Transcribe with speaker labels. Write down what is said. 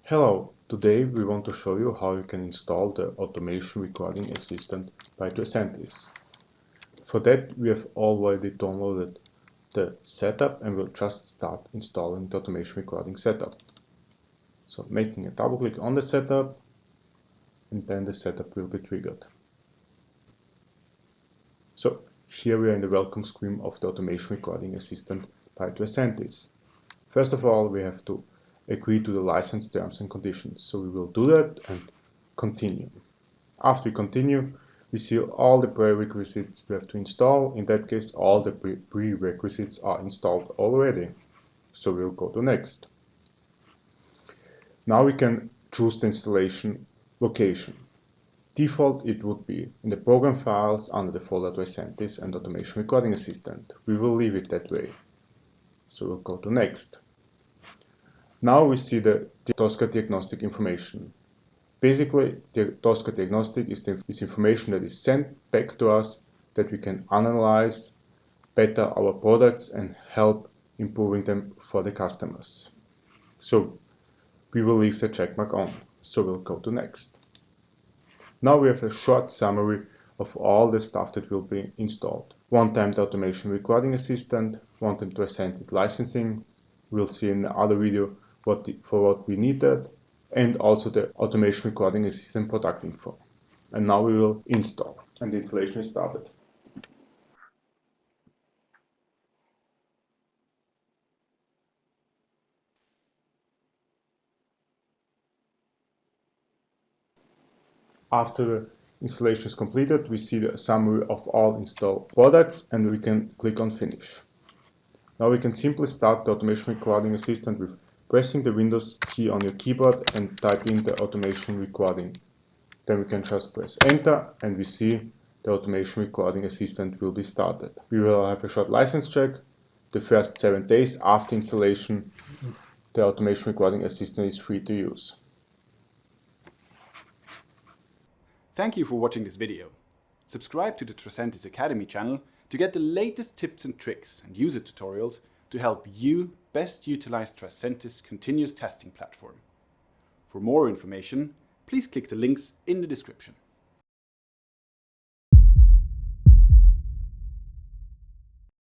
Speaker 1: Hello, today we want to show you how you can install the automation recording assistant by Tricentis. For that we have already downloaded the setup and we'll just start installing the automation recording setup. So making a double click on the setup and then the setup will be triggered. So here we are in the welcome screen of the automation recording assistant by Tricentis. First of all, we have to agree to the license terms and conditions. So we will do that and continue. After we continue, we see all the prerequisites we have to install. In that case, all the prerequisites are installed already. So we'll go to next. Now we can choose the installation location. Default, it would be in the program files under the folder Tricentis and Automation Recording Assistant. We will leave it that way. So we'll go to next. Now we see the Tosca diagnostic information. Basically, the Tosca diagnostic is information that is sent back to us that we can analyze better our products and help improving them for the customers. So we will leave the checkmark on. So we'll go to next. Now we have a short summary of all the stuff that will be installed. One time the automation recording assistant, one time Tricentis licensing. We'll see in the other video for what we needed, and also the automation recording assistant product info. And now we will install, and the installation is started. After the installation is completed, we see the summary of all installed products and we can click on Finish. Now we can simply start the automation recording assistant with pressing the Windows key on your keyboard and type in the automation recording. Then we can just press Enter and we see the automation recording assistant will be started. We will have a short license check. The first 7 days after installation, the automation recording assistant is free to use.
Speaker 2: Thank you for watching this video. Subscribe to the Tricentis Academy channel to get the latest tips and tricks and user tutorials to help you best utilize Tricentis' continuous testing platform. For more information, please click the links in the description.